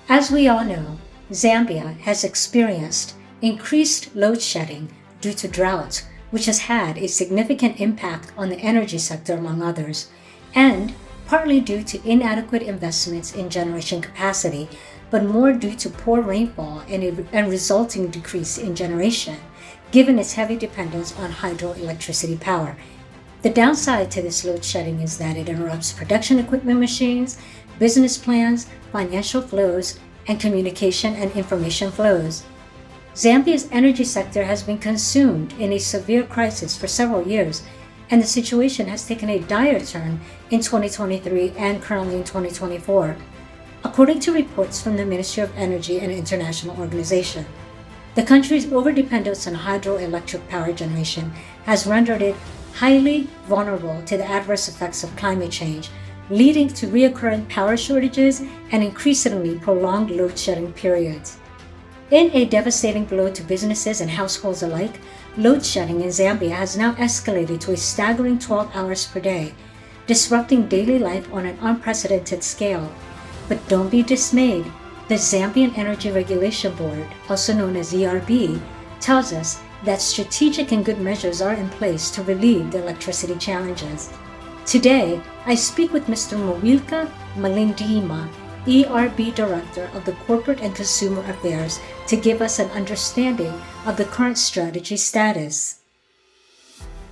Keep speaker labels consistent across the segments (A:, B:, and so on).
A: As we all know, Zambia has experienced increased load shedding due to drought, which has had a significant impact on the energy sector, among others, and partly due to inadequate investments in generation capacity, but more due to poor rainfall and resulting decrease in generation, given its heavy dependence on hydroelectricity power. The downside to this load shedding is that it interrupts production equipment machines, business plans, financial flows, and communication and information flows. Zambia's energy sector has been consumed in a severe crisis for several years, and the situation has taken a dire turn in 2023 and currently in 2024, according to reports from the Ministry of Energy and International Organization. The country's overdependence on hydroelectric power generation has rendered it highly vulnerable to the adverse effects of climate change, leading to recurrent power shortages and increasingly prolonged load shedding periods. In a devastating blow to businesses and households alike, load shedding in Zambia has now escalated to a staggering 12 hours per day, disrupting daily life on an unprecedented scale. But don't be dismayed. The Zambian Energy Regulation Board, also known as ERB, tells us that strategic and good measures are in place to relieve the electricity challenges. Today, I speak with Mr. Mwiika Malindima, ERB Director of the Corporate and Consumer Affairs, to give us an understanding of the current strategy status.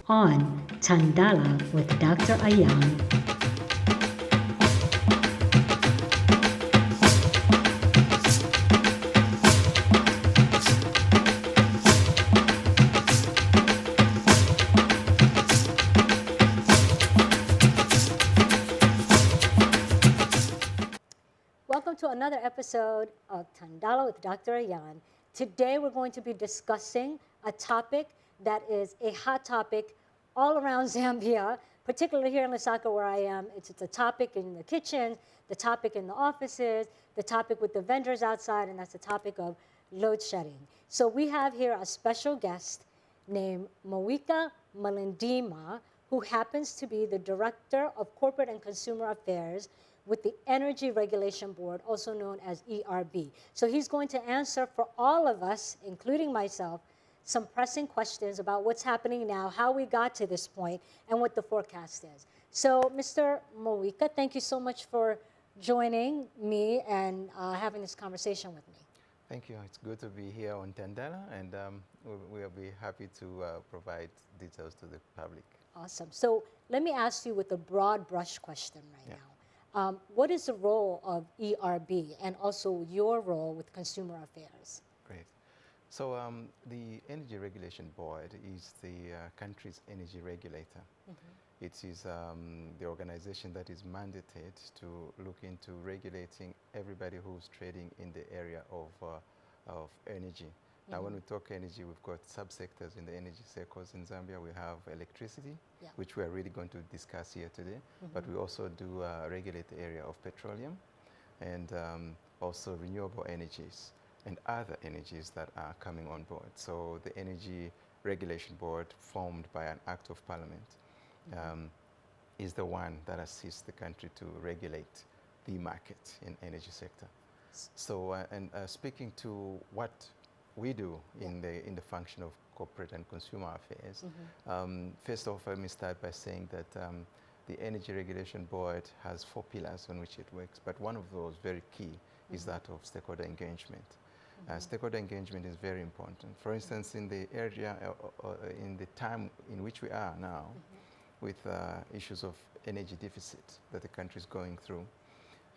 A: On Tandala with Dr. Ayan. Welcome to another episode of Tandala with Dr. Ayan. Today we're going to be discussing a topic that is a hot topic all around Zambia, particularly here in Lusaka where I am. It's a topic in the kitchen, the topic in the offices, the topic with the vendors outside, and that's the topic of load shedding. So we have here a special guest named Mwiika Malindima, who happens to be the Director of Corporate and Consumer Affairs with the Energy Regulation Board, also known as ERB. So he's going to answer for all of us, including myself, some pressing questions about what's happening now, how we got to this point, and what the forecast is. So Mr. Mwiika, thank you so much for joining me and having this conversation with me.
B: Thank you. It's good to be here on Tandala, and we'll be happy to provide details to the public.
A: Awesome. So let me ask you with a broad brush question right now. What is the role of ERB and also your role with Consumer Affairs?
B: Great. So the Energy Regulation Board is the country's energy regulator. Mm-hmm. It is the organization that is mandated to look into regulating everybody who's trading in the area of energy. Now, when we talk energy, we've got subsectors in the energy sectors. In Zambia, we have electricity, which we are really going to discuss here today. But we also do regulate the area of petroleum and also renewable energies and other energies that are coming on board. So the Energy Regulation Board, formed by an Act of Parliament, is the one that assists the country to regulate the market in energy sector. So, speaking to what we do in the function of corporate and consumer affairs. First off, let me start by saying that the Energy Regulation Board has 4 pillars on which it works, but one of those very key is that of stakeholder engagement. Stakeholder engagement is very important. For instance, in the area, in the time in which we are now, with issues of energy deficit that the country is going through,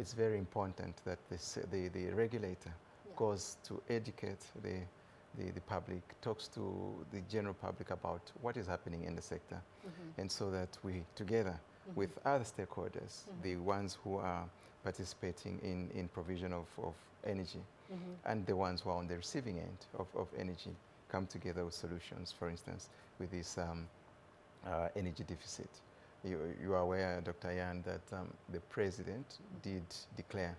B: it's very important that the regulator goes to educate the public, talks to the general public about what is happening in the sector. And so that we, together with other stakeholders, the ones who are participating in provision of energy and the ones who are on the receiving end of energy, come together with solutions, for instance, with this energy deficit. You are aware, Dr. Ayan, that the president did declare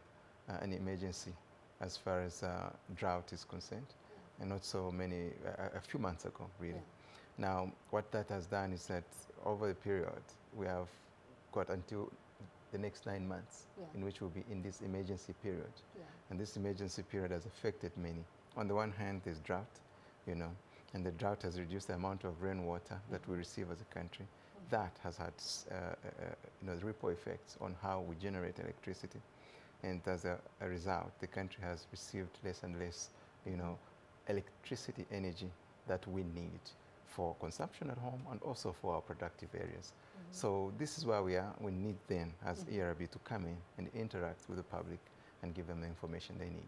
B: an emergency as far as drought is concerned, and not so many, a few months ago, really. Now, what that has done is that over the period, we have got until the next 9 months, in which we'll be in this emergency period. And this emergency period has affected many. On the one hand, there's drought, and the drought has reduced the amount of rainwater that we receive as a country. That has had ripple effects on how we generate electricity. And as a result, the country has received less and less, electricity energy that we need for consumption at home and also for our productive areas. So this is where we are. We need then, as ERB, to come in and interact with the public and give them the information they need.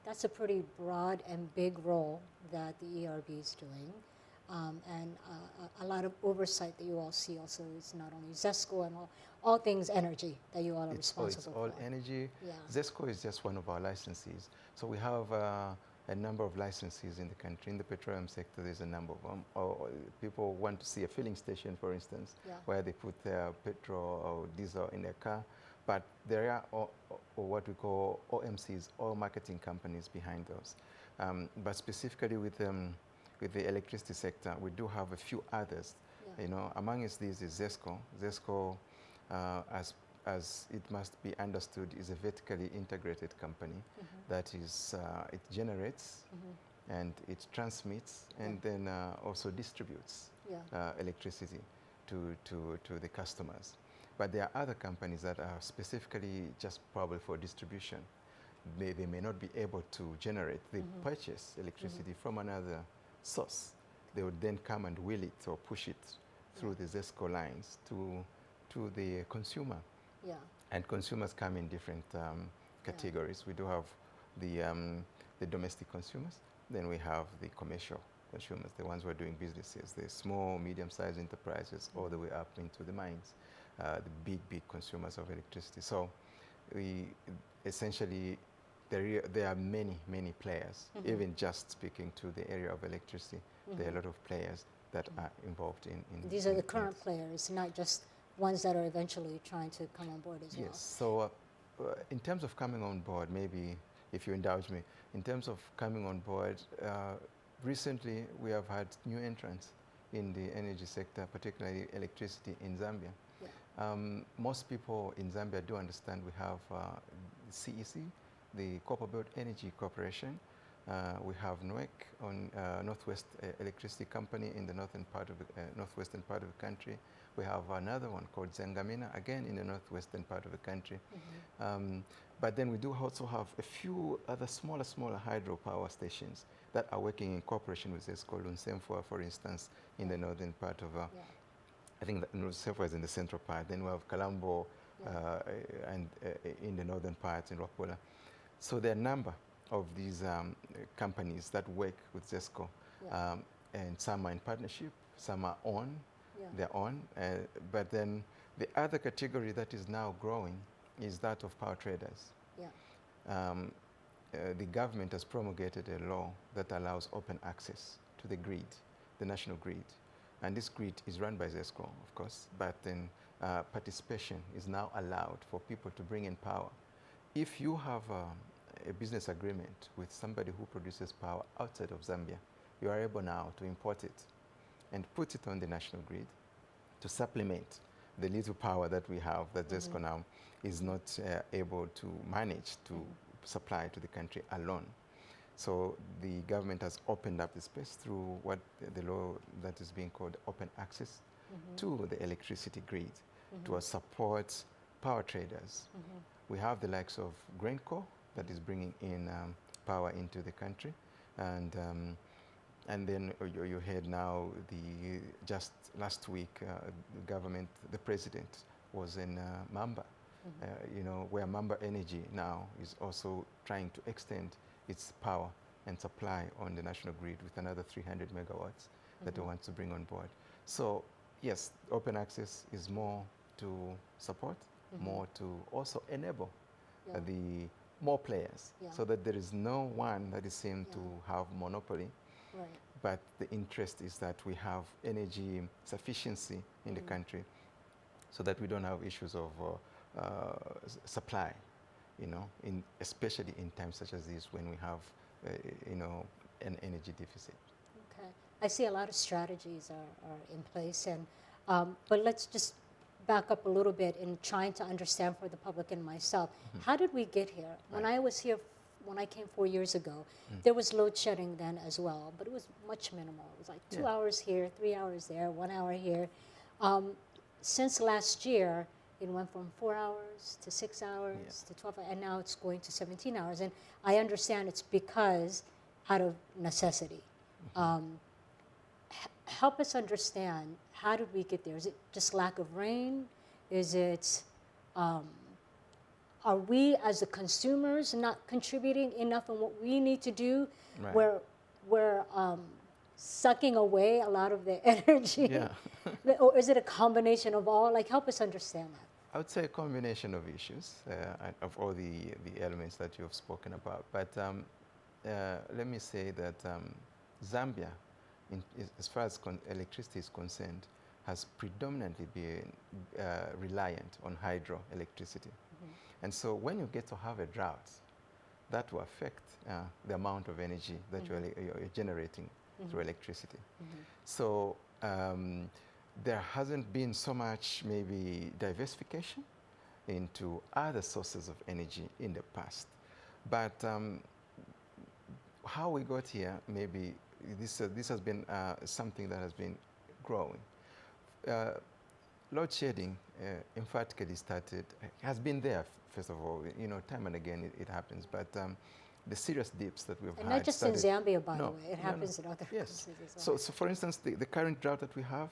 A: That's a pretty broad and big role that the ERB is doing. And a lot of oversight that you all see also is not only ZESCO and all things energy that you all are responsible for.
B: It's all energy. ZESCO is just one of our licensees. So we have a number of licensees in the country. In the petroleum sector, there's a number of them. Or people want to see a filling station, for instance, where they put their petrol or diesel in their car. But there are what we call OMCs, oil marketing companies, behind those. But specifically with the electricity sector, we do have a few others. Amongst these is ZESCO. ZESCO, as it must be understood, is a vertically integrated company that is, it generates and it transmits and then also distributes electricity to the customers. But there are other companies that are specifically just probably for distribution. They may not be able to generate. They purchase electricity from another source. They would then come and wheel it or push it through the ZESCO lines to the consumer. And consumers come in different categories. We do have the domestic consumers. Then we have the commercial consumers, the ones who are doing businesses, the small, medium-sized enterprises, all the way up into the mines, the big consumers of electricity. So we essentially, there are many players. Even just speaking to the area of electricity, there are a lot of players that are involved in
A: these are the current players, not just ones that are eventually trying to come on board as well.
B: Yes, so in terms of coming on board, maybe if you indulge me, in terms of coming on board, recently we have had new entrants in the energy sector, particularly electricity in Zambia. Most people in Zambia do understand we have the CEC, the Copper Belt Energy Corporation. We have Mwiika on Northwest Electricity Company in the northwestern part of the country. We have another one called Zangamina, again in the northwestern part of the country. But then we do also have a few other smaller hydropower stations that are working in cooperation with ZESCO. Lunsemfua, for instance, in the northern part of, I think that Lunsemfua is in the central part. Then we have Kalambo and in the northern part in Rwapula. So there are a number of these companies that work with ZESCO, and some are in partnership, some are on, they're on. But then the other category that is now growing is that of power traders. The government has promulgated a law that allows open access to the grid, the national grid. And this grid is run by ZESCO, of course, but then participation is now allowed for people to bring in power. If you have a business agreement with somebody who produces power outside of Zambia, you are able now to import it and put it on the national grid to supplement the little power that we have that ZESCO now is not able to manage to supply to the country alone. So the government has opened up the space through what the law that is being called open access to the electricity grid to support power traders. We have the likes of Grenco that is bringing in power into the country, and then you heard now just last week the president was in Mamba, where Mamba Energy now is also trying to extend its power and supply on the national grid with another 300 megawatts that they want to bring on board. So yes, open access is more to support, more to also enable the more players, so that there is no one that is seen to have monopoly. But the interest is that we have energy sufficiency in the country, so that we don't have issues of supply, especially in times such as this when we have, an energy deficit.
A: Okay, I see a lot of strategies are in place, and but let's just back up a little bit in trying to understand for the public and myself. How did we get here? When I was here, when I came 4 years ago, there was load shedding then as well, but it was much minimal. It was like 2 hours here, 3 hours there, 1 hour here. Since last year, it went from 4 hours to 6 hours to 12, and now it's going to 17 hours. And I understand it's because out of necessity. Help us understand, how did we get there? Is it just lack of rain? Is it, are we as the consumers not contributing enough in what we need to do?
B: Right.
A: We're sucking away a lot of the energy?
B: Yeah.
A: Or is it a combination of all? Like, help us understand that.
B: I would say a combination of issues, of all the elements that you have spoken about. But let me say that Zambia, as far as electricity is concerned, has predominantly been reliant on hydroelectricity. And so when you get to have a drought, that will affect the amount of energy that you're generating through electricity. So there hasn't been so much maybe diversification into other sources of energy in the past. But how we got here, maybe this has been something that has been growing. Load shedding, emphatically started, has been there, first of all, you know, time and again it happens, but the serious dips that we've had.
A: Not just in Zambia, by the way, it happens in other
B: yes.
A: countries as well.
B: So for instance, the current drought that we have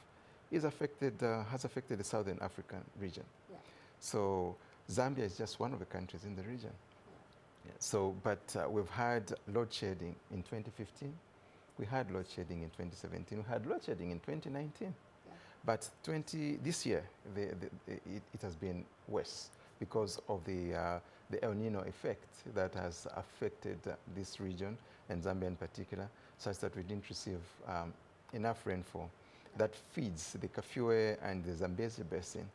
B: is affected, has affected the Southern African region.
A: Yeah.
B: So Zambia is just one of the countries in the region. Yeah. So, but we've had load shedding in 2015, we had load shedding in 2017, we had load shedding in 2019. But this year, it has been worse because of the El Nino effect that has affected this region, and Zambia in particular, such that we didn't receive enough rainfall that feeds the Kafue and the Zambezi basin,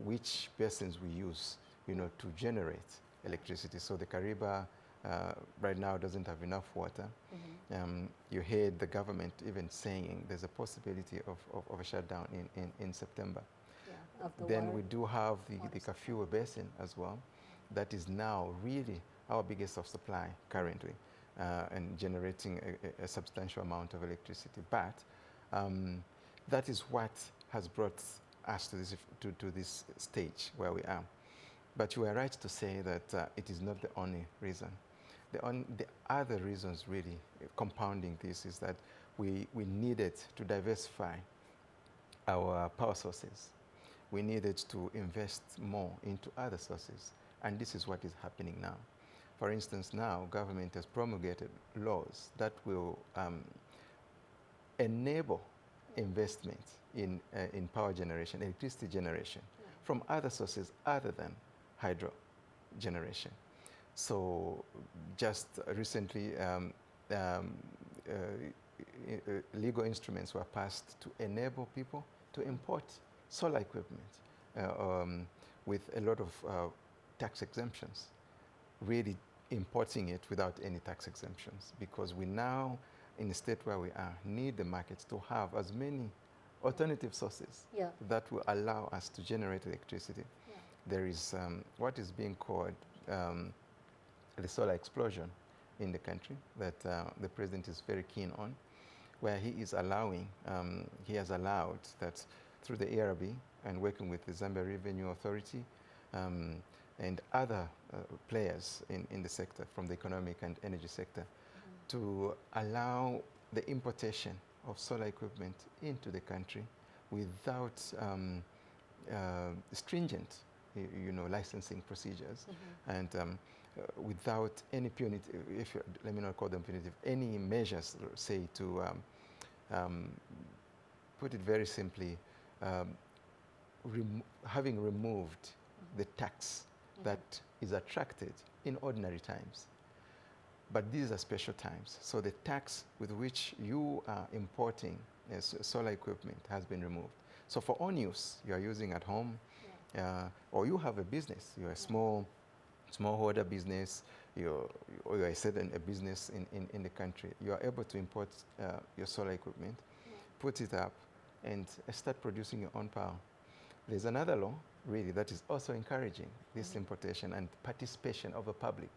B: which basins we use, you know, to generate electricity. So the Kariba right now doesn't have enough water. You heard the government even saying there's a possibility of a shutdown in September. Then we do have the Kafue basin as well, that is now really our biggest of supply currently, and generating a substantial amount of electricity. But that is what has brought us to this stage where we are. But you are right to say that it is not the only reason. The other reasons really compounding this is that we needed to diversify our power sources. We needed to invest more into other sources, and this is what is happening now. For instance, now government has promulgated laws that will enable investment in power generation, electricity generation, from other sources other than hydro generation. So just recently, legal instruments were passed to enable people to import solar equipment with a lot of tax exemptions, really importing it without any tax exemptions, because we now, in the state where we are, need the markets to have as many alternative sources that will allow us to generate electricity. There is what is being called the solar explosion in the country that the president is very keen on, where he is allowing, he has allowed that through the ERB and working with the Zambia Revenue Authority and other players in the sector, from the economic and energy sector, to allow the importation of solar equipment into the country without stringent, you know, licensing procedures, and without any punitive, let me not call them punitive, any measures, say, to put it very simply, having removed the tax that is attracted in ordinary times. But these are special times. So the tax with which you are importing solar equipment has been removed. So for own use, you are using at home, or you have a business, you're a smallholder business, or you're a business in the country, you are able to import your solar equipment, put it up, and start producing your own power. There's another law, really, that is also encouraging this importation and participation of the public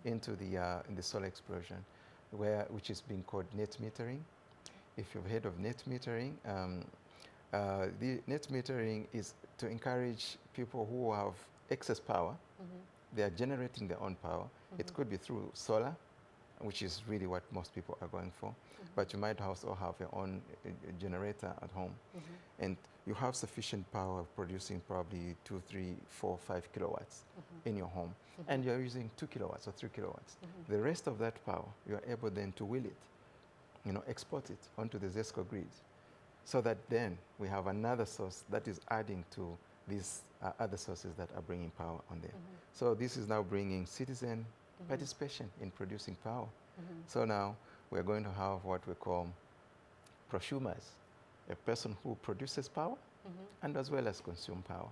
B: into in the solar explosion, which is being called net metering. If you've heard of net metering, the net metering is to encourage people who have excess power. They are generating their own power. It could be through solar, which is really what most people are going for. But you might also have your own generator at home. And you have sufficient power producing probably 2, 3, 4, 5 kilowatts in your home. And you're using 2 kilowatts or 3 kilowatts. The rest of that power, you're able then to wheel it, export it onto the ZESCO grid. So that then we have another source that is adding to these other sources that are bringing power on there. So this is now bringing citizen participation in producing power. So now we're going to have what we call prosumers, a person who produces power and as well as consume power.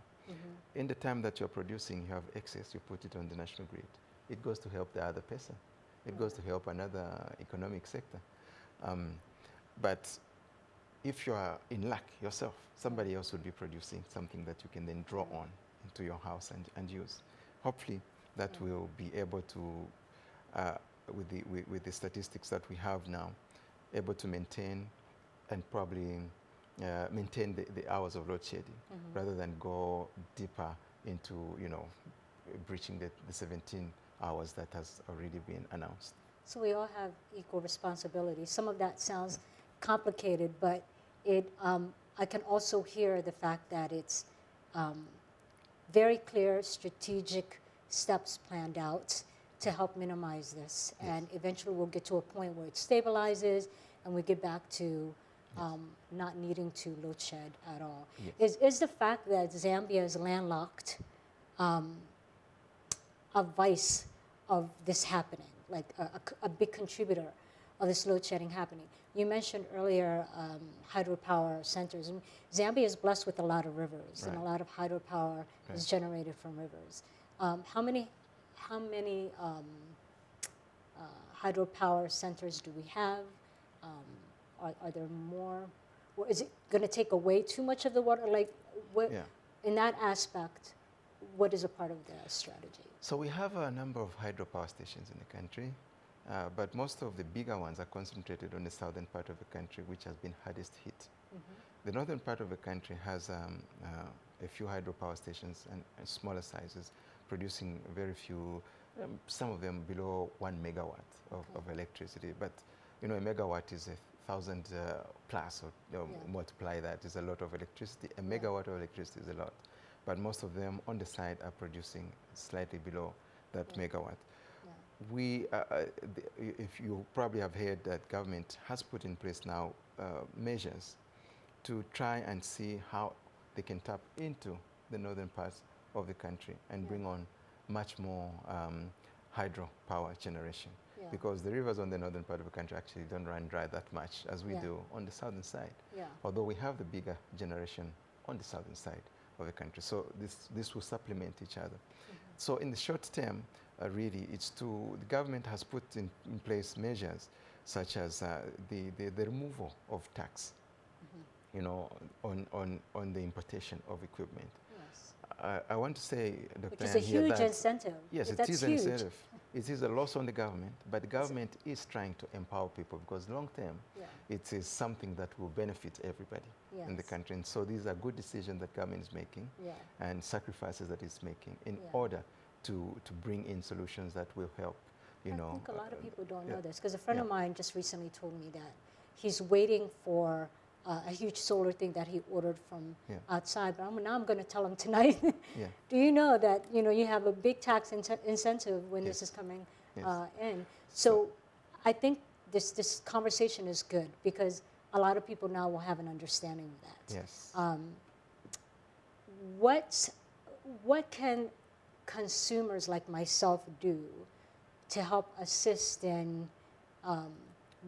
B: In the time that you're producing, you have excess, you put it on the national grid. It goes to help the other person. It goes to help another economic sector. But if you are in luck yourself, somebody else will be producing something that you can then draw on into your house and use. Hopefully that will be able to, with the statistics that we have now, able to maintain and probably maintain the hours of load shedding rather than go deeper into, breaching the 17 hours that has already been announced.
A: So we all have equal responsibility. Some of that sounds complicated, but I can also hear the fact that it's very clear strategic steps planned out to help minimize this. And eventually we'll get to a point where it stabilizes and we get back to not needing to load shed at all. Is the fact that Zambia is landlocked a vice of this happening, like a big contributor of this load shedding happening? You mentioned earlier hydropower centers. And Zambia is blessed with a lot of rivers, and a lot of hydropower is generated from rivers. How many hydropower centers do we have? Are there more? Or is it going to take away too much of the water? Like, what, in that aspect, what is a part of the strategy?
B: So we have a number of hydropower stations in the country, but most of the bigger ones are concentrated on the southern part of the country, which has been hardest hit. The northern part of the country has a few hydropower stations and smaller sizes, producing very few, some of them below 1 megawatt of electricity. But a megawatt is 1,000 plus, or multiply that is a lot of electricity. A megawatt of electricity is a lot. But most of them on the side are producing slightly below that megawatt. If you probably have heard that government has put in place now measures to try and see how they can tap into the northern parts of the country and bring on much more hydropower generation. Because the rivers on the northern part of the country actually don't run dry that much as we do on the southern side. Although we have the bigger generation on the southern side of the country. So this will supplement each other. So in the short term, really, the government has put in place measures such as the removal of tax, on the importation of equipment. I want to say, Dr.
A: Which is a huge incentive.
B: Yes, it is an incentive. It is a loss on the government, but the government is trying to empower people because long term, it is something that will benefit everybody in the country. And so these are good decisions that government is making and sacrifices that it's making in order to bring in solutions that will help,
A: I think a lot of people don't know this because a friend of mine just recently told me that he's waiting for a huge solar thing that he ordered from outside. But now I'm going to tell him tonight. Do you know that you have a big tax incentive when this is coming in? So I think this conversation is good because a lot of people now will have an understanding of that.
B: Yes.
A: What can consumers like myself do to help assist in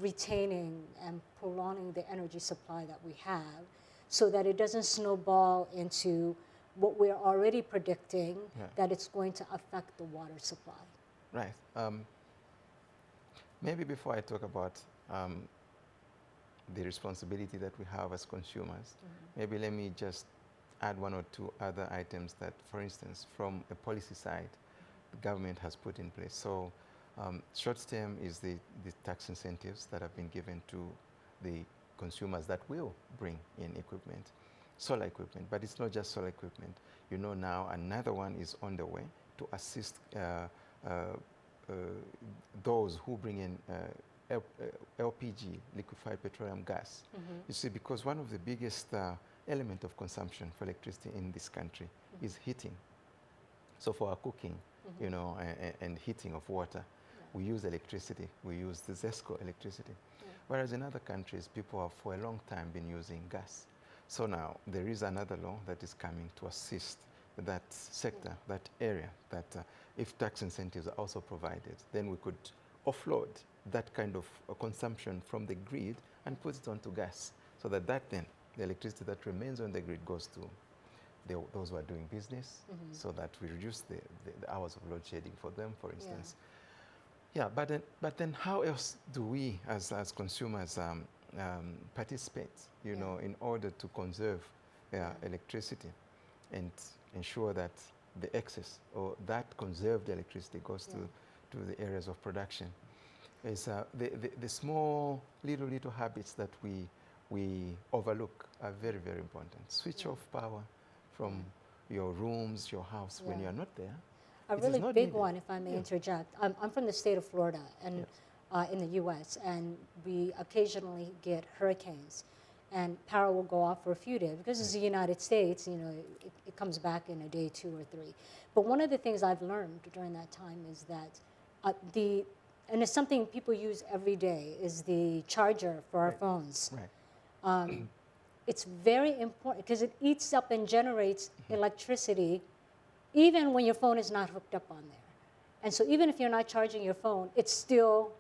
A: retaining and prolonging the energy supply that we have so that it doesn't snowball into what we're already predicting that it's going to affect the water supply?
B: Right. Maybe before I talk about the responsibility that we have as consumers, maybe let me just add one or two other items that, for instance, from a policy side, the government has put in place. So short term is the tax incentives that have been given to the consumers that will bring in equipment, solar equipment. But it's not just solar equipment. You know, now another one is on the way to assist those who bring in LPG, liquefied petroleum gas. You see, because one of the biggest element of consumption for electricity in this country is heating. So for our cooking, you know, and heating of water, we use electricity. We use the ZESCO electricity. Whereas in other countries, people have for a long time been using gas. So now there is another law that is coming to assist that sector, that area, that if tax incentives are also provided, then we could offload that kind of consumption from the grid and put it onto gas, so that then the electricity that remains on the grid goes to those who are doing business, so that we reduce the hours of load shedding for them, for instance. Yeah, but then how else do we as consumers participate, you know, in order to conserve electricity and ensure that the excess or that conserved electricity goes to the areas of production? Is the small little habits that we overlook are very, very important. Switch off power from your rooms, your house when you're not there.
A: A really big one, if I may interject. I'm from the state of Florida and in the U.S., and we occasionally get hurricanes, and power will go off for a few days. Because it's the United States, you know, it comes back in a day, 2 or 3. But one of the things I've learned during that time is that and it's something people use every day, is the charger for our phones. It's very important because it eats up and generates electricity even when your phone is not hooked up on there. And so even if you're not charging your phone, it's still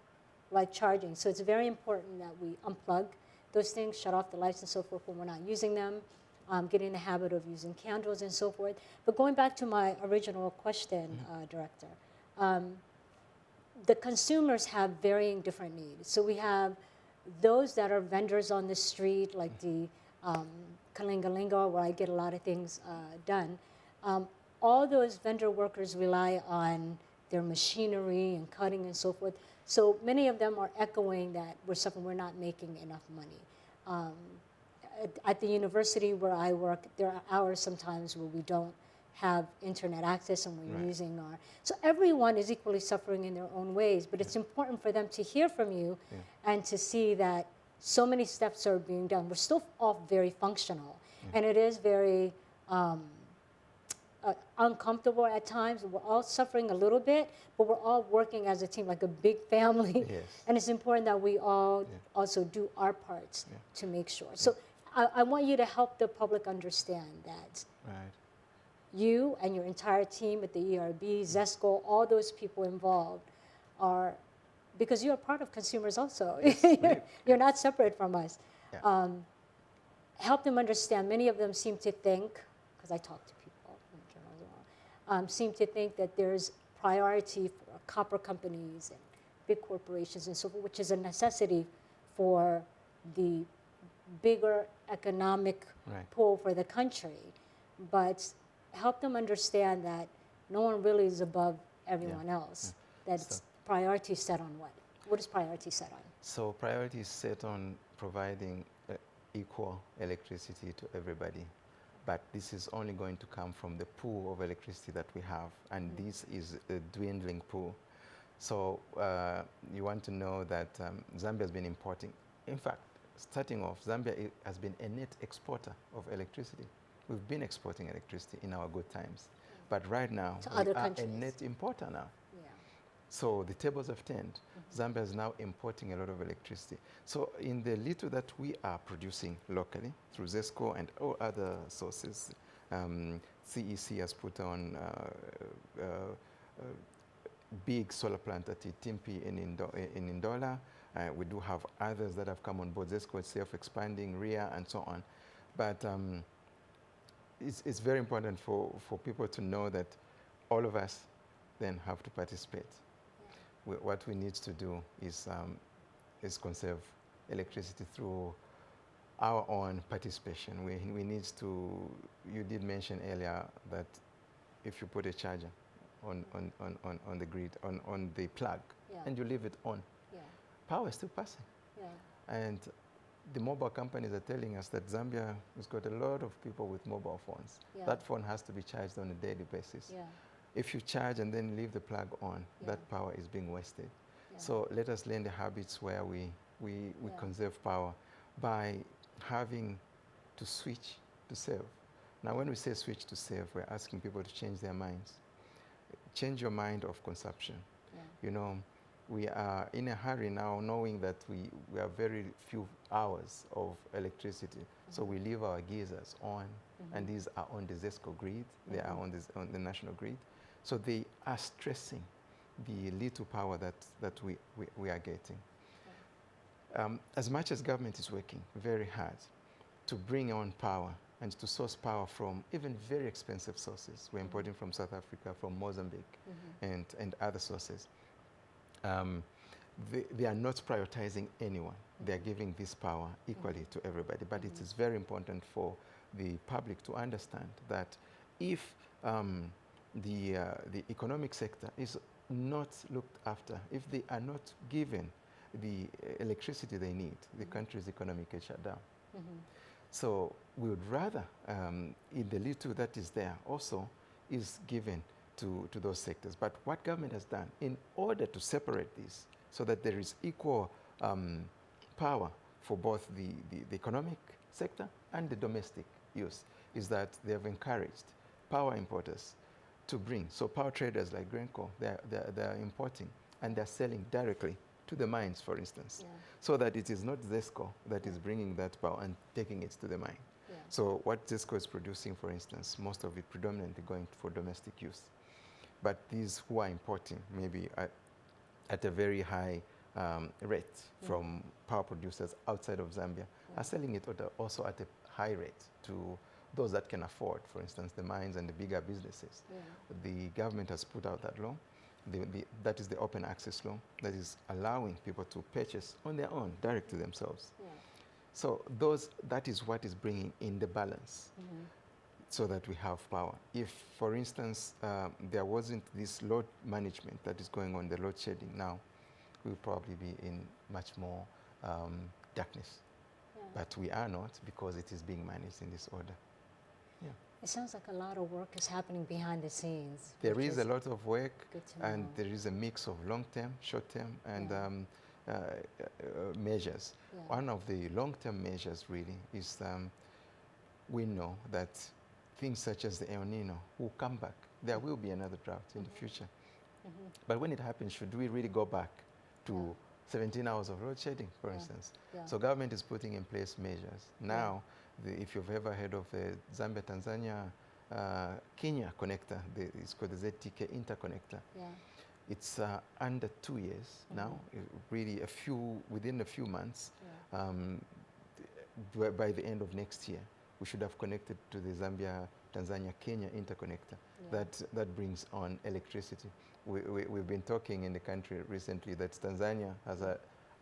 A: like charging. So it's very important that we unplug those things, shut off the lights and so forth when we're not using them, get in the habit of using candles and so forth. But going back to my original question, Director, the consumers have varying different needs. So we have those that are vendors on the street, like the Kalingalinga, where I get a lot of things done. All those vendor workers rely on their machinery and cutting and so forth. So many of them are echoing that we're not making enough money. At the university where I work, there are hours sometimes where we don't have internet access and we're using our... So everyone is equally suffering in their own ways, but it's important for them to hear from you and to see that so many steps are being done. We're still all very functional, and it is very uncomfortable at times. We're all suffering a little bit, but we're all working as a team, like a big family. And it's important that we all also do our parts to make sure. So I want you to help the public understand that you and your entire team at the ERB, ZESCO, all those people involved are, because you're a part of consumers also. You're not separate from us. Help them understand. Many of them seem to think, because I talk to people in general as well, seem to think that there's priority for copper companies and big corporations and so forth, which is a necessity for the bigger economic pull for the country. But help them understand that no one really is above everyone else. That's priority set on what? What is priority set on?
B: So priority is set on providing equal electricity to everybody. But this is only going to come from the pool of electricity that we have. And this is a dwindling pool. So you want to know that Zambia has been importing. In fact, starting off, Zambia has been a net exporter of electricity. We've been exporting electricity in our good times. But right now, we are a net importer now. So the tables have turned. Zambia is now importing a lot of electricity. So in the little that we are producing locally through ZESCO and all other sources, CEC has put on big solar plant at Itimpi in Ndola. We do have others that have come on board. ZESCO itself expanding, RIA, and so on. But it's very important for people to know that all of us then have to participate. What we need to do is conserve electricity through our own participation. We need to, you did mention earlier that if you put a charger on the grid, on the plug,
A: Yeah.
B: and you leave it on,
A: Yeah.
B: power is still passing.
A: Yeah.
B: And the mobile companies are telling us that Zambia has got a lot of people with mobile phones.
A: Yeah.
B: That phone has to be charged on a daily basis.
A: Yeah.
B: If you charge and then leave the plug on,
A: Yeah.
B: that power is being wasted.
A: Yeah.
B: So let us learn the habits where we
A: Yeah.
B: conserve power by having to switch to save. Now, when we say switch to save, we're asking people to change their minds. Change your mind of consumption.
A: Yeah.
B: You know, we are in a hurry now, knowing that we have very few hours of electricity. So we leave our geysers on, and these are on the ZESCO grid. They are on the national grid. So they are stressing the little power that we are getting. As much as government is working very hard to bring on power and to source power from even very expensive sources, we're importing from South Africa, from Mozambique, and other sources, they are not prioritizing anyone. They are giving this power equally to everybody. But it is very important for the public to understand that if the economic sector is not looked after, if they are not given the electricity they need, the country's economy can shut down. So we would rather, in the little that is there also, is given to those sectors. But what government has done, in order to separate this, so that there is equal power for both the economic sector and the domestic use, is that they have encouraged power importers to bring. So power traders like Grenco, they're importing, and they're selling directly to the mines, for instance, so that it is not ZESCO that is bringing that power and taking it to the mine. So what ZESCO is producing, for instance, most of it predominantly going for domestic use. But these who are importing, maybe at a very high rate from power producers outside of Zambia, are selling it also at a high rate to those that can afford, for instance, the mines and the bigger businesses. The government has put out that law. That is the open access law that is allowing people to purchase on their own, direct to themselves. So that is what is bringing in the balance, so that we have power. If, for instance, there wasn't this load management that is going on, the load shedding now, we'll probably be in much more darkness. But we are not, because it is being managed in this order.
A: It sounds like a lot of work is happening behind the scenes.
B: There is a lot of work, and
A: know.
B: there is a mix of long-term, short-term, and measures. One of the long-term measures really is we know that things such as the El Nino will come back. There will be another drought in the future. But when it happens, should we really go back to 17 hours of load shedding, for instance? So government is putting in place measures. Now, if you've ever heard of the Zambia, Tanzania, Kenya connector, it's called the ZTK interconnector. It's under 2 years now, really within a few months. By the end of next year, we should have connected to the Zambia, Tanzania, Kenya interconnector. That brings on electricity. We've been talking in the country recently that Tanzania has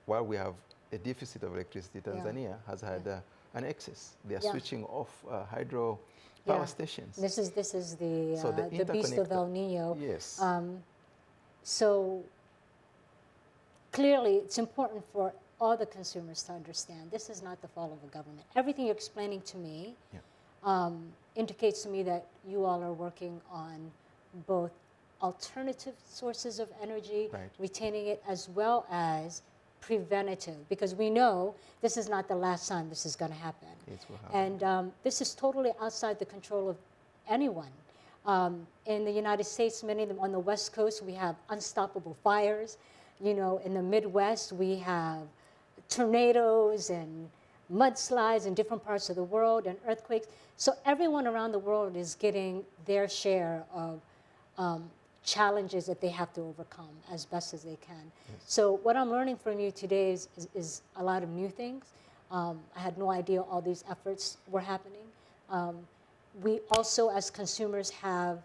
B: while we have a deficit of electricity, Tanzania has had an excess. They are switching off hydro power stations.
A: This is the,
B: so
A: the beast of El Nino.
B: Yes.
A: So clearly, it's important for all the consumers to understand this is not the fault of the government. Everything you're explaining to me indicates to me that you all are working on both alternative sources of energy, retaining it, as well as preventative, because we know this is not the last time this is going to happen.
B: It will happen.
A: And this is totally outside the control of anyone. In the United States, many of them on the West Coast, we have unstoppable fires. You know, in the Midwest, we have tornadoes and mudslides in different parts of the world, and earthquakes. So everyone around the world is getting their share of challenges that they have to overcome as best as they can. So what I'm learning from you today is a lot of new things. I had no idea all these efforts were happening. We also, as consumers, have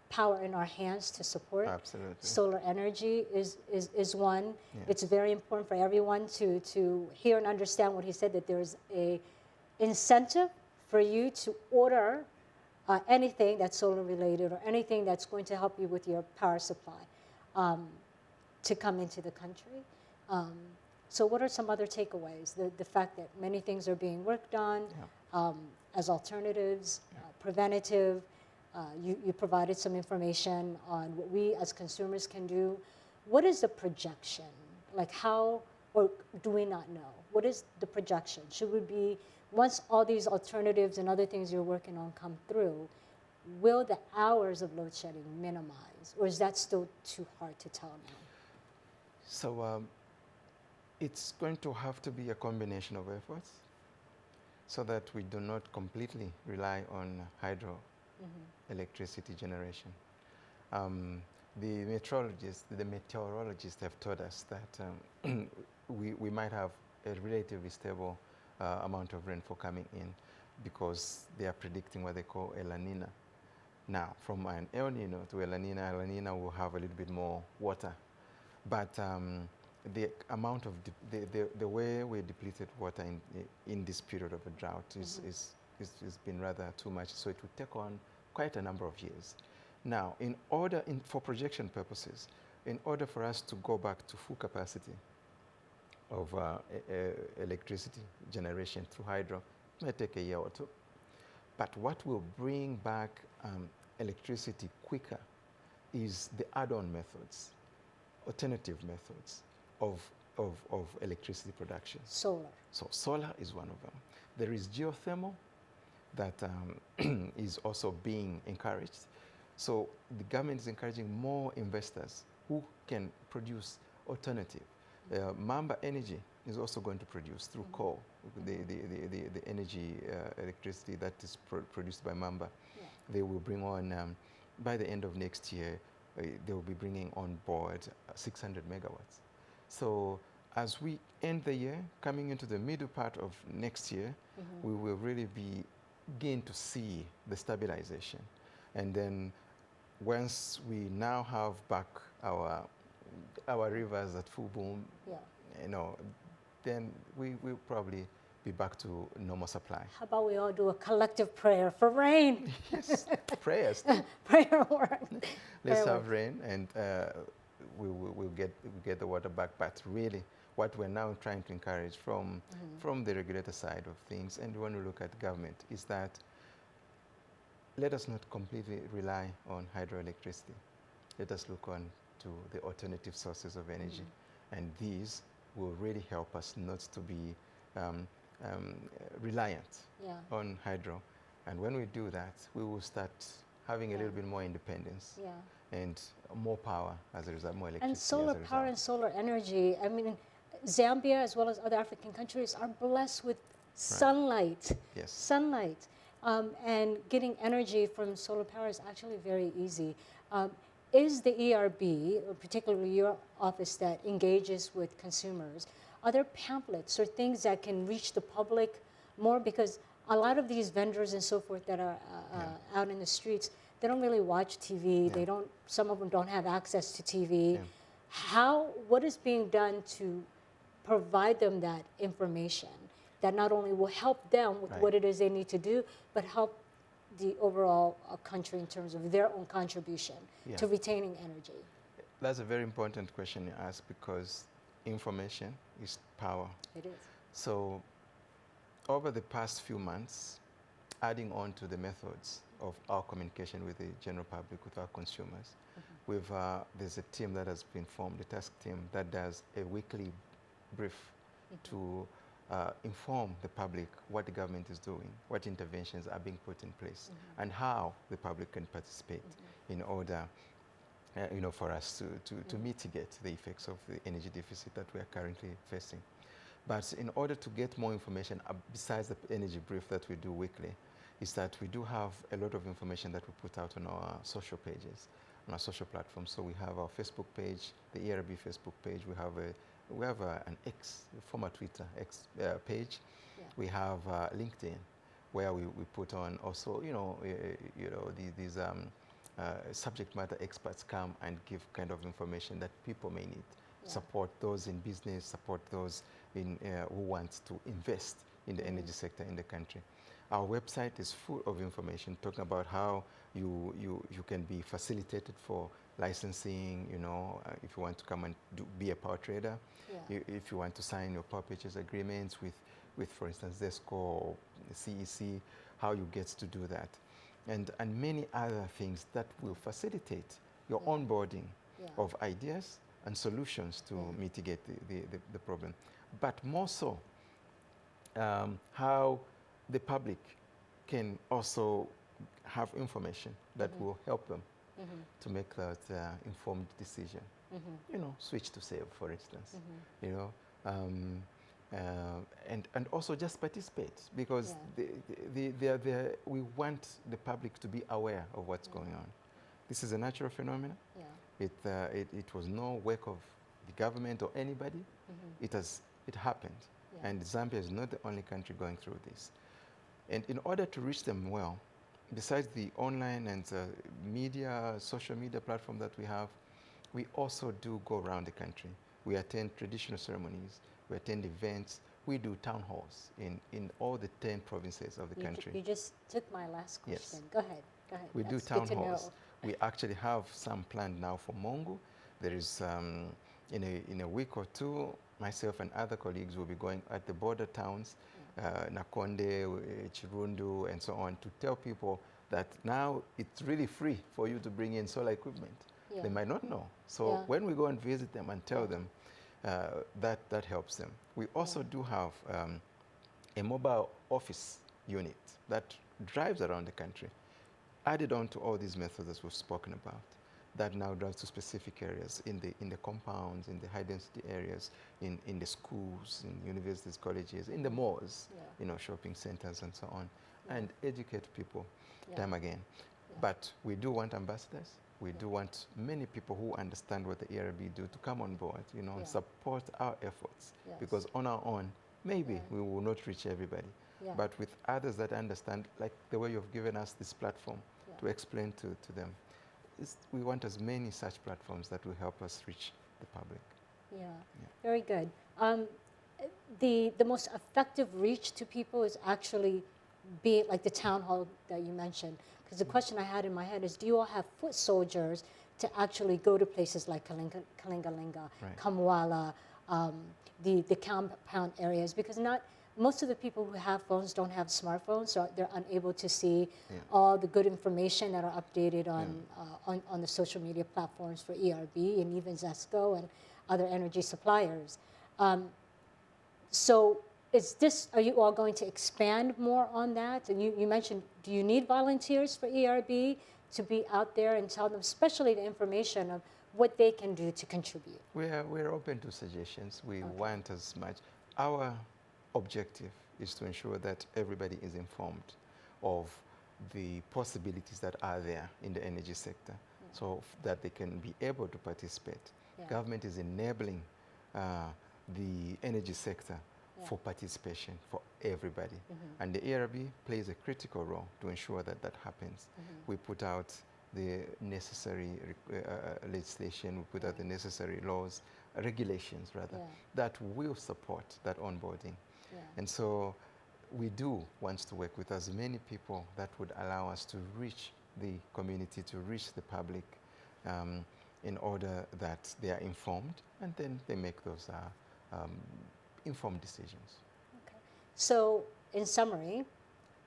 A: power in our hands to support.
B: Absolutely.
A: Solar energy is one. It's very important for everyone to hear and understand what he said, that there's a incentive for you to order anything that's solar related or anything that's going to help you with your power supply to come into the country. So what are some other takeaways? The fact that many things are being worked on as alternatives, preventative. You provided some information on what we as consumers can do. What is the projection? Like how, or do we not know? What is the projection? Should we be, once all these alternatives and other things you're working on come through, will the hours of load shedding minimize? Or is that still too hard to tell now?
B: So it's going to have to be a combination of efforts so that we do not completely rely on hydroelectricity generation. The meteorologists have told us that we might have a relatively stable amount of rainfall coming in because they are predicting what they call a La Nina. Now, from an El Nino to a La Nina will have a little bit more water. But the amount of, the way we depleted water in this period of a drought is been rather too much. So it would take on quite a number of years. Now, for projection purposes, in order for us to go back to full capacity of electricity generation through hydro, it may take a year or two. But what will bring back electricity quicker is the add-on methods, alternative methods of electricity production.
A: Solar.
B: So solar is one of them. There is geothermal that is also being encouraged. So the government is encouraging more investors who can produce alternative. Mamba Energy is also going to produce through coal, the energy, electricity that is produced by Mamba. Yeah. They will bring on, by the end of next year, they will be bringing on board 600 megawatts. So as we end the year, coming into the middle part of next year, we will really begin to see the stabilization. And then once we now have back our rivers at full boom, you know, then we will probably be back to normal supply.
A: How about we all do a collective prayer for rain?
B: Yes, prayers.
A: Prayer work.
B: Let's have rain, and we'll get the water back. But really, what we're now trying to encourage from the regulator side of things, and when we look at government, is that let us not completely rely on hydroelectricity. Let us look on to the alternative sources of energy, and these will really help us not to be reliant on hydro. And when we do that, we will start having a little bit more independence and more power as a result, more electricity.
A: And solar power and solar energy, I mean, Zambia as well as other African countries are blessed with sunlight.
B: Yes.
A: Sunlight. And getting energy from solar power is actually very easy. Is the ERB, or particularly your office that engages with consumers, are there pamphlets or things that can reach the public more? Because a lot of these vendors and so forth that are out in the streets, they don't really watch TV. They don't. Some of them don't have access to TV. What is being done to provide them that information that not only will help them with what it is they need to do, but help the overall country in terms of their own contribution to retaining energy?
B: That's a very important question you ask, because information is power.
A: It is.
B: So over the past few months, adding on to the methods of our communication with the general public, with our consumers, there's a team that has been formed, a task team that does a weekly brief to inform the public what the government is doing, what interventions are being put in place, and how the public can participate in order for us to mitigate the effects of the energy deficit that we are currently facing. But in order to get more information, besides the energy brief that we do weekly, is that we do have a lot of information that we put out on our social pages, on our social platforms. So we have our Facebook page, the ERB Facebook page. We have an X, former Twitter X page. We have LinkedIn, where we put on also, these subject matter experts come and give kind of information that people may need. Support those in business, support those who want to invest in the energy sector in the country. Our website is full of information talking about how you can be facilitated for licensing, you know, if you want to come and be a power trader, if you want to sign your power purchase agreements with for instance, ZESCO or CEC, how you get to do that. And many other things that will facilitate your onboarding of ideas and solutions to mitigate the problem. But more so, how the public can also have information that will help them to make that informed decision. You know, switch to save, for instance. You know, and also just participate, because we want the public to be aware of what's going on. This is a natural phenomenon. It was no work of the government or anybody. It happened. And Zambia is not the only country going through this. And in order to reach them well, besides the online and media, social media platform that we have, we also do go around the country. We attend traditional ceremonies, we attend events, we do town halls in all the 10 provinces of the country.
A: You just took my last question. Go ahead.
B: We do town halls. We actually have some planned now for Mongu. There is, in a week or two, myself and other colleagues will be going at the border towns, Nakonde, Chirundu, and so on, to tell people that now it's really free for you to bring in solar equipment. They might not know. So when we go and visit them and tell them, that helps them. We also do have a mobile office unit that drives around the country, added on to all these methods that we've spoken about, that now drives to specific areas in the compounds, in the high density areas, in the schools, in universities, colleges, in the malls, you know, shopping centers and so on, and educate people time again. But we do want ambassadors. We do want many people who understand what the ERB do to come on board, you know, and support our efforts. Because on our own, maybe we will not reach everybody. But with others that understand, like the way you've given us this platform to explain to them, we want as many such platforms that will help us reach the public.
A: Very good. The most effective reach to people is actually be like the town hall that you mentioned. Because the question I had in my head is, do you all have foot soldiers to actually go to places like Kalingalinga, Kamwala, the compound areas? Because most of the people who have phones don't have smartphones, so they're unable to see all the good information that are updated on the social media platforms for ERB and even ZESCO and other energy suppliers. So are you all going to expand more on that? And you mentioned, do you need volunteers for ERB to be out there and tell them, especially the information of what they can do to contribute?
B: We're open to suggestions. We want as much. Our objective is to ensure that everybody is informed of the possibilities that are there in the energy sector, so that they can be able to participate. Government is enabling the energy sector for participation for everybody. And the ERB plays a critical role to ensure that that happens. We put out the necessary legislation, we put out the necessary laws, regulations rather, that will support that onboarding. And so we do want to work with as many people that would allow us to reach the community, to reach the public, in order that they are informed, and then they make those informed decisions.
A: Okay. So in summary,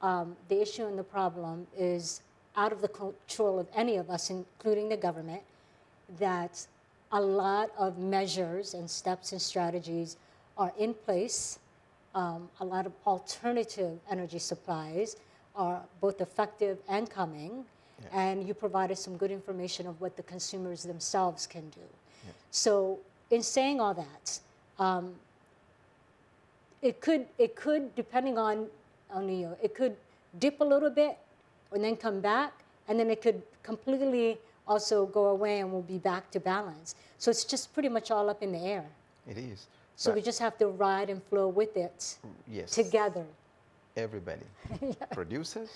A: the issue and the problem is out of the control of any of us, including the government, that a lot of measures and steps and strategies are in place. A lot of alternative energy supplies are both effective and coming, and you provided some good information of what the consumers themselves can do. So in saying all that, it could, depending on you, it could dip a little bit and then come back, and then it could completely also go away and we'll be back to balance. So it's just pretty much all up in the air.
B: It is.
A: So we just have to ride and flow with it together.
B: Everybody, producers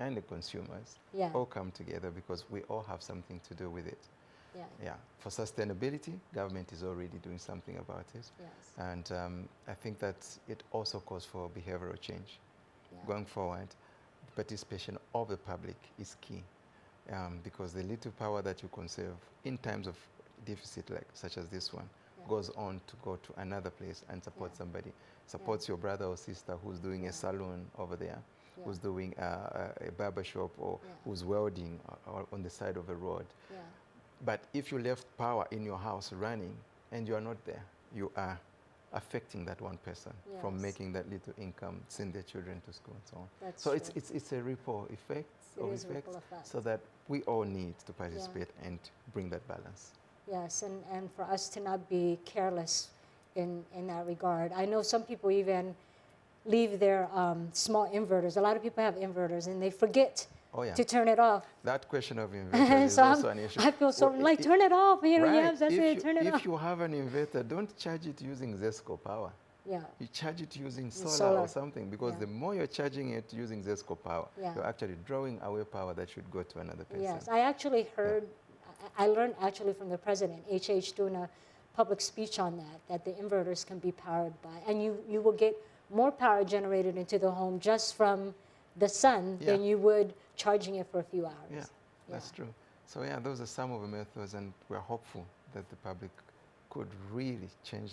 B: and the consumers, all come together because we all have something to do with it. Yeah. For sustainability, government is already doing something about it.
A: Yes.
B: And I think that it also calls for behavioral change. Going forward, participation of the public is key, because the little power that you conserve in times of deficit, like such as this one, goes on to go to another place and support somebody, supports your brother or sister who's doing a salon over there, who's doing a barber shop, or who's welding on the side of a road. But if you left power in your house running and you are not there, you are affecting that one person from making that little income, send their children to school and so on. So it's a ripple effect so that we all need to participate and bring that balance.
A: Yes, and for us to not be careless in that regard. I know some people even leave their small inverters. A lot of people have inverters and they forget to turn it off.
B: That question of inverters is also an issue.
A: I feel so like, turn it off. You know, yes, that's it, turn it off.
B: If you have an inverter, don't charge it using Zesco power.
A: Yeah.
B: You charge it using solar or something, because the more you're charging it using Zesco power, you're actually drawing away power that should go to another person.
A: Yes, I actually heard, I learned actually from the president, HH, doing a public speech on that the inverters can be powered by, and you will get more power generated into the home just from the sun than you would charging it for a few hours.
B: Yeah, that's true. So yeah, those are some of the methods, and we're hopeful that the public could really change,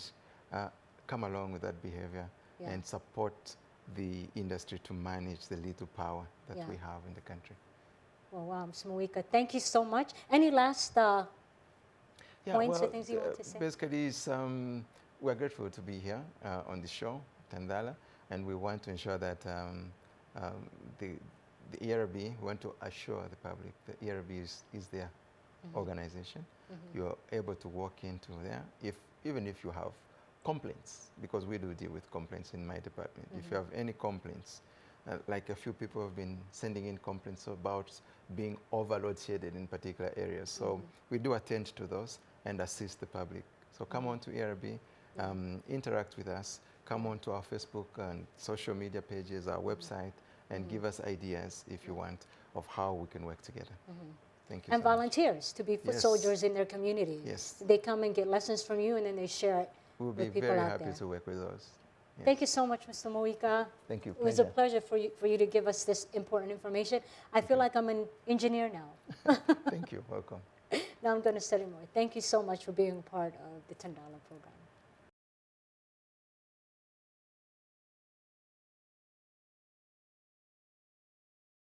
B: come along with that behavior and support the industry to manage the little power that we have in the country. Well,
A: wow, Mwiika, thank you so much. Any last points or things you want to say?
B: Basically, we're grateful to be here on the show, Tandala, and we want to ensure that the ERB, we want to assure the public that ERB is their organization. You're able to walk into there, even if you have complaints, because we do deal with complaints in my department. If you have any complaints, like a few people have been sending in complaints about being loadshedded in particular areas. So we do attend to those and assist the public. So come on to ERB, interact with us, come on to our Facebook and social media pages, our website, and give us ideas, if you want, of how we can work together. Thank you.
A: And volunteers to be foot soldiers in their communities.
B: Yes.
A: They come and get lessons from you, and then they share it
B: with people out there. We'll be very happy to work with those. Yes.
A: Thank you so much, Mr. Mwiika.
B: Thank you.
A: It was a pleasure for you to give us this important information. I feel like I'm an engineer now.
B: Thank you. Welcome.
A: Now I'm going to study more. Thank you so much for being part of the $10 program.